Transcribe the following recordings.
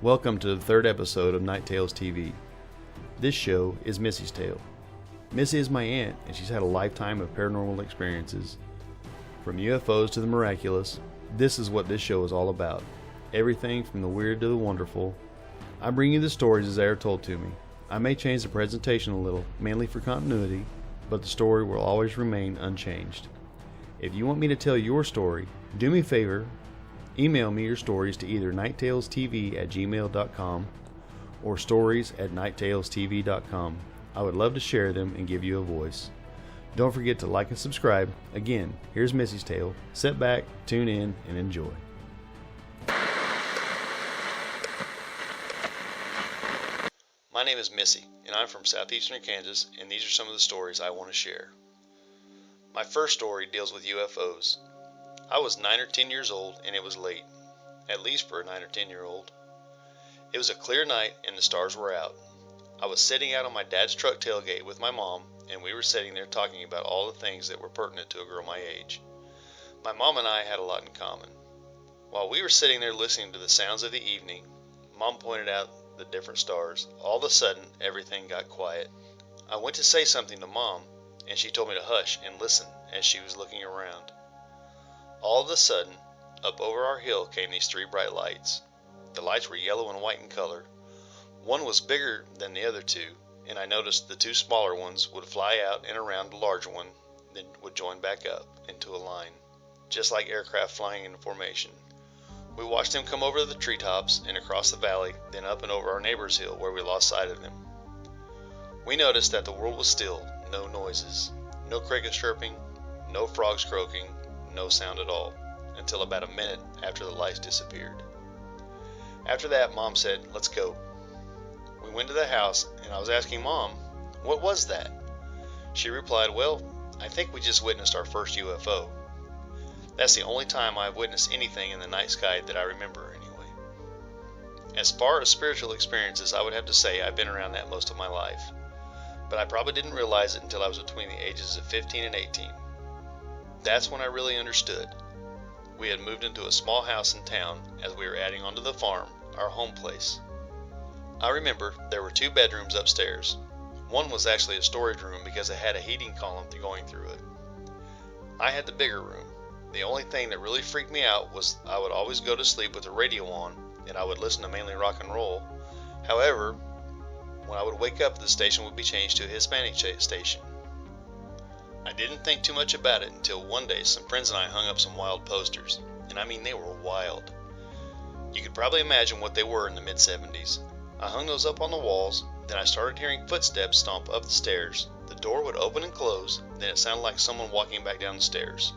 Welcome to the third episode of Night Tales TV. This show is Missy's tale. Missy is my aunt, and she's had a lifetime of paranormal experiences. From UFOs to the miraculous, this is what this show is all about. Everything from the weird to the wonderful. I bring you the stories as they are told to me. I may change the presentation a little, mainly for continuity, but the story will always remain unchanged. If you want me to tell your story, do me a favor. Email me your stories to either nighttalestv@gmail.com or stories@nighttalestv.com. I would love to share them and give you a voice. Don't forget to like and subscribe. Again, here's Missy's tale. Sit back, tune in, and enjoy. My name is Missy, and I'm from southeastern Kansas, and these are some of the stories I want to share. My first story deals with UFOs. I was 9 or 10 years old, and it was late, at least for a 9 or 10-year-old. It was a clear night, and the stars were out. I was sitting out on my dad's truck tailgate with my mom, and we were sitting there talking about all the things that were pertinent to a girl my age. My mom and I had a lot in common. While we were sitting there listening to the sounds of the evening, Mom pointed out the different stars. All of a sudden, everything got quiet. I went to say something to Mom, and she told me to hush and listen as she was looking around. All of a sudden, up over our hill came these 3 bright lights. The lights were yellow and white in color. One was bigger than the other 2, and I noticed the 2 smaller ones would fly out and around the larger one, then would join back up into a line, just like aircraft flying in formation. We watched them come over the treetops and across the valley, then up and over our neighbor's hill where we lost sight of them. We noticed that the world was still, no noises, no crickets chirping, no frogs croaking, no sound at all, until about a minute after the lights disappeared. After that, Mom said, "Let's go." We went to the house, and I was asking Mom, "What was that?" She replied, "Well, I think we just witnessed our first UFO. That's the only time I've witnessed anything in the night sky that I remember anyway." As far as spiritual experiences, I would have to say I've been around that most of my life, but I probably didn't realize it until I was between the ages of 15 and 18. That's when I really understood. We had moved into a small house in town as we were adding onto the farm, our home place. I remember there were 2 bedrooms upstairs. One was actually a storage room because it had a heating column going through it. I had the bigger room. The only thing that really freaked me out was I would always go to sleep with the radio on, and I would listen to mainly rock and roll. However, when I would wake up, the station would be changed to a Hispanic station. I didn't think too much about it until one day some friends and I hung up some wild posters, and I mean they were wild. You could probably imagine what they were in the mid-70s. I hung those up on the walls, then I started hearing footsteps stomp up the stairs. The door would open and close, then it sounded like someone walking back down the stairs.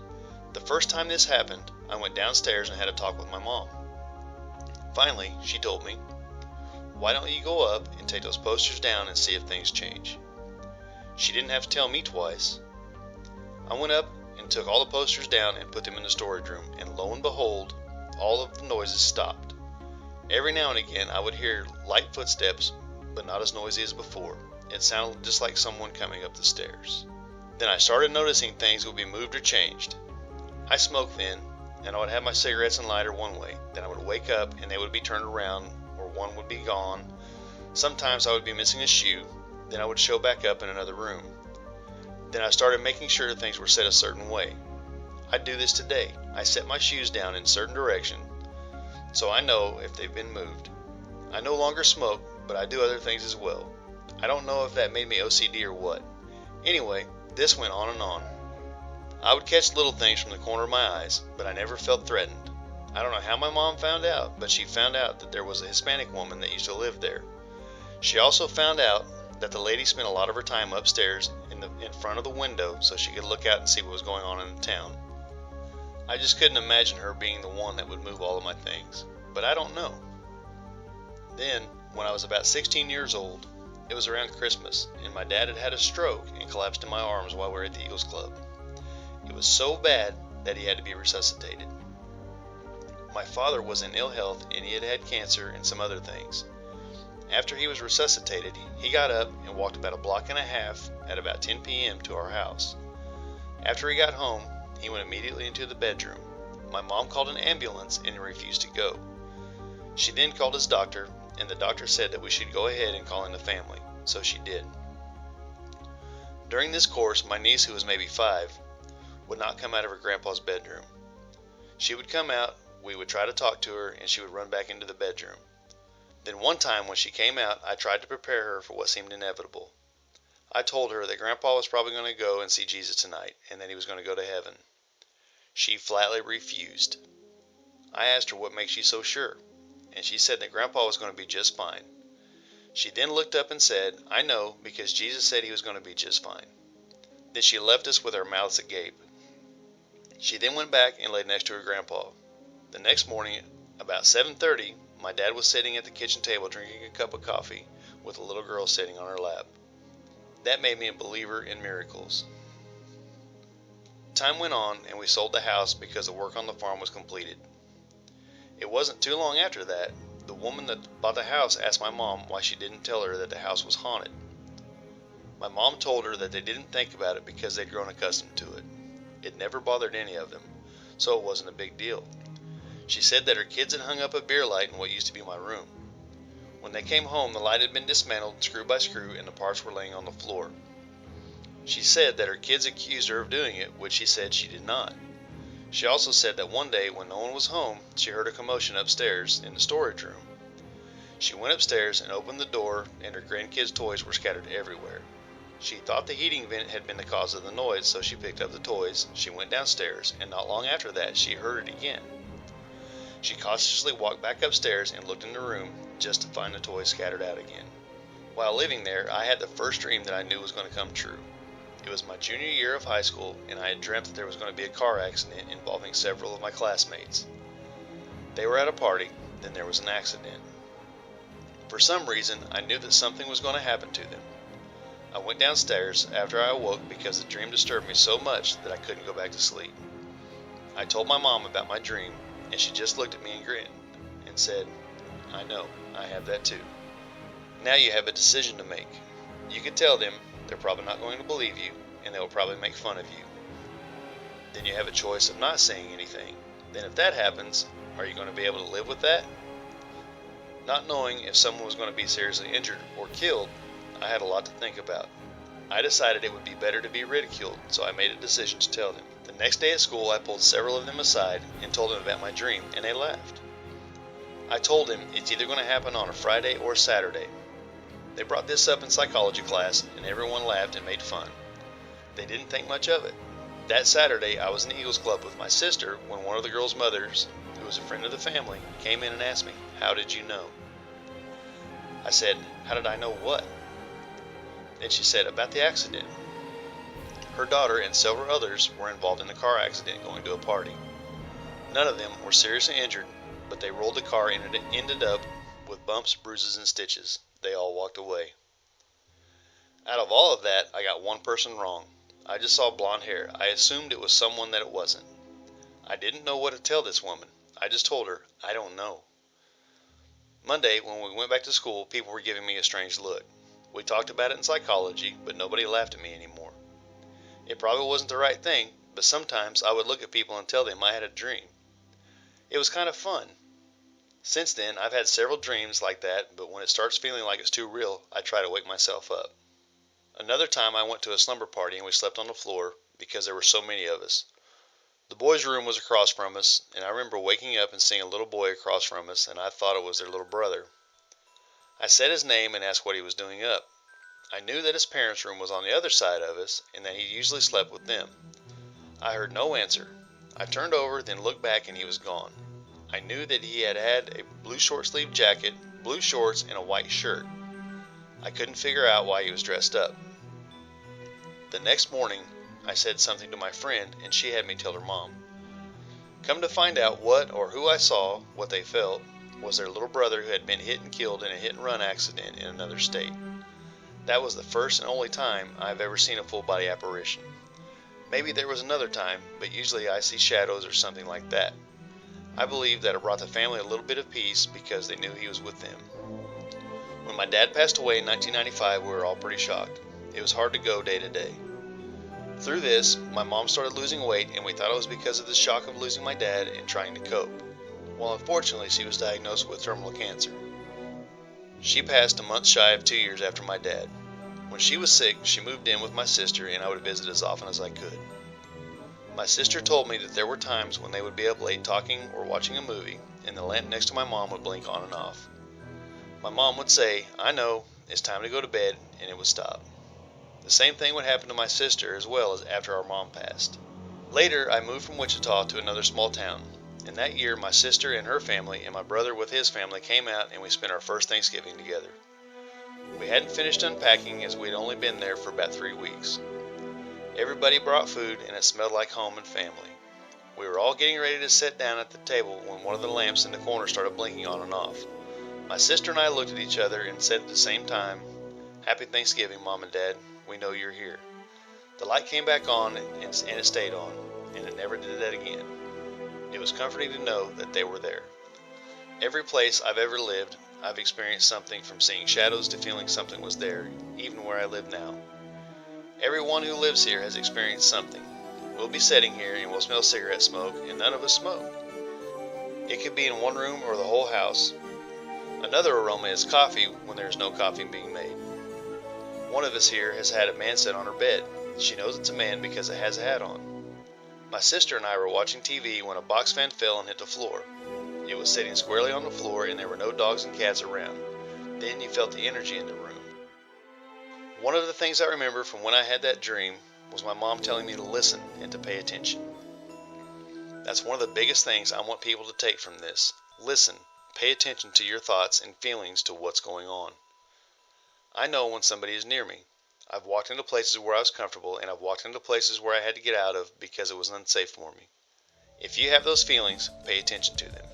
The first time this happened, I went downstairs and had a talk with my mom. Finally, she told me, "Why don't you go up and take those posters down and see if things change?" She didn't have to tell me twice. I went up and took all the posters down and put them in the storage room, and lo and behold, all of the noises stopped. Every now and again I would hear light footsteps, but not as noisy as before. It sounded just like someone coming up the stairs. Then I started noticing things would be moved or changed. I smoked then, and I would have my cigarettes and lighter one way. Then I would wake up and they would be turned around, or one would be gone. Sometimes I would be missing a shoe, then I would show back up in another room. Then I started making sure things were set a certain way. I do this today. I set my shoes down in a certain direction, so I know if they've been moved. I no longer smoke, but I do other things as well. I don't know if that made me OCD or what. Anyway, this went on and on. I would catch little things from the corner of my eyes, but I never felt threatened. I don't know how my mom found out, but she found out that there was a Hispanic woman that used to live there. She also found out that the lady spent a lot of her time upstairs in front of the window so she could look out and see what was going on in the town. I just couldn't imagine her being the one that would move all of my things, but I don't know. Then, when I was about 16 years old, it was around Christmas, and my dad had had a stroke and collapsed in my arms while we were at the Eagles Club. It was so bad that he had to be resuscitated. My father was in ill health, and he had had cancer and some other things. After he was resuscitated, he got up and walked about a block and a half at about 10 p.m. to our house. After he got home, he went immediately into the bedroom. My mom called an ambulance and he refused to go. She then called his doctor, and the doctor said that we should go ahead and call in the family, so she did. During this course, my niece, who was maybe 5, would not come out of her grandpa's bedroom. She would come out, we would try to talk to her, and she would run back into the bedroom. Then one time when she came out, I tried to prepare her for what seemed inevitable. I told her that Grandpa was probably going to go and see Jesus tonight, and that he was going to go to heaven. She flatly refused. I asked her what makes you so sure, and she said that Grandpa was going to be just fine. She then looked up and said, "I know, because Jesus said he was going to be just fine." Then she left us with our mouths agape. She then went back and laid next to her grandpa. The next morning, about 7:30, my dad was sitting at the kitchen table drinking a cup of coffee with a little girl sitting on her lap. That made me a believer in miracles. Time went on and we sold the house because the work on the farm was completed. It wasn't too long after that, the woman that bought the house asked my mom why she didn't tell her that the house was haunted. My mom told her that they didn't think about it because they'd grown accustomed to it. It never bothered any of them, so it wasn't a big deal. She said that her kids had hung up a beer light in what used to be my room. When they came home, the light had been dismantled screw by screw and the parts were laying on the floor. She said that her kids accused her of doing it, which she said she did not. She also said that one day when no one was home, she heard a commotion upstairs in the storage room. She went upstairs and opened the door, and her grandkids' toys were scattered everywhere. She thought the heating vent had been the cause of the noise, so she picked up the toys. She went downstairs, and not long after that, she heard it again. She cautiously walked back upstairs and looked in the room just to find the toys scattered out again. While living there, I had the first dream that I knew was going to come true. It was my junior year of high school, and I had dreamt that there was going to be a car accident involving several of my classmates. They were at a party, then there was an accident. For some reason, I knew that something was going to happen to them. I went downstairs after I awoke because the dream disturbed me so much that I couldn't go back to sleep. I told my mom about my dream, and she just looked at me and grinned and said, "I know, I have that too." Now you have a decision to make. You could tell them they're probably not going to believe you, and they will probably make fun of you. Then you have a choice of not saying anything. Then if that happens, are you going to be able to live with that? Not knowing if someone was going to be seriously injured or killed, I had a lot to think about. I decided it would be better to be ridiculed, so I made a decision to tell them. The next day at school, I pulled several of them aside and told them about my dream, and they laughed. I told them it's either going to happen on a Friday or a Saturday. They brought this up in psychology class, and everyone laughed and made fun. They didn't think much of it. That Saturday, I was in the Eagles Club with my sister when one of the girls' mothers, who was a friend of the family, came in and asked me, "How did you know?" I said, "How did I know what?" Then she said, "About the accident." Her daughter and several others were involved in the car accident going to a party. None of them were seriously injured, but they rolled the car and it ended up with bumps, bruises, and stitches. They all walked away. Out of all of that, I got one person wrong. I just saw blonde hair. I assumed it was someone that it wasn't. I didn't know what to tell this woman. I just told her, "I don't know." Monday, when we went back to school, people were giving me a strange look. We talked about it in psychology, but nobody laughed at me anymore. It probably wasn't the right thing, but sometimes I would look at people and tell them I had a dream. It was kind of fun. Since then, I've had several dreams like that, but when it starts feeling like it's too real, I try to wake myself up. Another time I went to a slumber party and we slept on the floor because there were so many of us. The boys' room was across from us, and I remember waking up and seeing a little boy across from us, and I thought it was their little brother. I said his name and asked what he was doing up. I knew that his parents' room was on the other side of us and that he usually slept with them. I heard no answer. I turned over, then looked back, and he was gone. I knew that he had a blue short-sleeved jacket, blue shorts, and a white shirt. I couldn't figure out why he was dressed up. The next morning, I said something to my friend, and she had me tell her mom. Come to find out what or who I saw, what they felt, was their little brother who had been hit and killed in a hit-and-run accident in another state. That was the first and only time I've ever seen a full-body apparition. Maybe there was another time, but usually I see shadows or something like that. I believe that it brought the family a little bit of peace because they knew he was with them. When my dad passed away in 1995, we were all pretty shocked. It was hard to go day to day. Through this, my mom started losing weight, and we thought it was because of the shock of losing my dad and trying to cope. Well, unfortunately, she was diagnosed with terminal cancer. She passed a month shy of 2 years after my dad. When she was sick, she moved in with my sister and I would visit as often as I could. My sister told me that there were times when they would be up late talking or watching a movie and the lamp next to my mom would blink on and off. My mom would say, "I know, it's time to go to bed," and it would stop. The same thing would happen to my sister as well as after our mom passed. Later, I moved from Wichita to another small town, and that year my sister and her family and my brother with his family came out and we spent our first Thanksgiving together. We hadn't finished unpacking as we'd only been there for about 3 weeks. Everybody brought food and it smelled like home and family. We were all getting ready to sit down at the table when one of the lamps in the corner started blinking on and off. My sister and I looked at each other and said at the same time, "Happy Thanksgiving, Mom and Dad. We know you're here." The light came back on and it stayed on, and it never did that again. It was comforting to know that they were there. Every place I've ever lived, I've experienced something from seeing shadows to feeling something was there, even where I live now. Everyone who lives here has experienced something. We'll be sitting here and we'll smell cigarette smoke, and none of us smoke. It could be in one room or the whole house. Another aroma is coffee when there is no coffee being made. One of us here has had a man sit on her bed. She knows it's a man because it has a hat on. My sister and I were watching TV when a box fan fell and hit the floor. It was sitting squarely on the floor and there were no dogs and cats around. Then you felt the energy in the room. One of the things I remember from when I had that dream was my mom telling me to listen and to pay attention. That's one of the biggest things I want people to take from this. Listen, pay attention to your thoughts and feelings to what's going on. I know when somebody is near me. I've walked into places where I was comfortable, and I've walked into places where I had to get out of because it was unsafe for me. If you have those feelings, pay attention to them.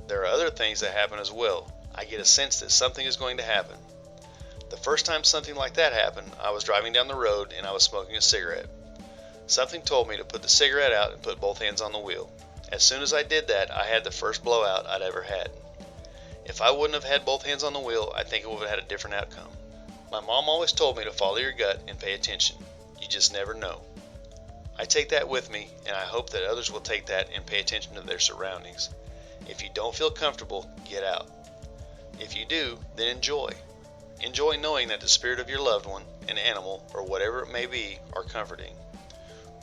There are other things that happen as well. I get a sense that something is going to happen. The first time something like that happened, I was driving down the road and I was smoking a cigarette. Something told me to put the cigarette out and put both hands on the wheel. As soon as I did that, I had the first blowout I'd ever had. If I wouldn't have had both hands on the wheel, I think it would have had a different outcome. My mom always told me to follow your gut and pay attention. You just never know. I take that with me, and I hope that others will take that and pay attention to their surroundings. If you don't feel comfortable, get out. If you do, then enjoy. Enjoy knowing that the spirit of your loved one, an animal, or whatever it may be, are comforting.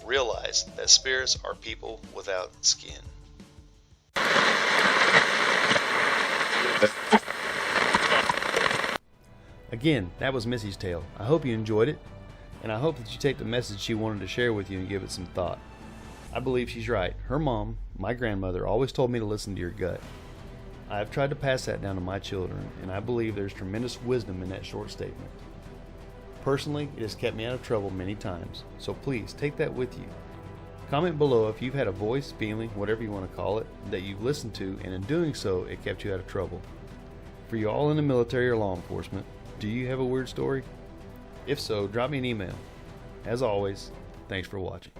Realize that spirits are people without skin. Again, that was Missy's tale. I hope you enjoyed it, and I hope that you take the message she wanted to share with you and give it some thought. I believe she's right. Her mom, my grandmother, always told me to listen to your gut. I have tried to pass that down to my children, and I believe there's tremendous wisdom in that short statement. Personally, it has kept me out of trouble many times, so please take that with you. Comment below if you've had a voice, feeling, whatever you want to call it, that you've listened to, and in doing so, it kept you out of trouble. For you all in the military or law enforcement, do you have a weird story? If so, drop me an email. As always, thanks for watching.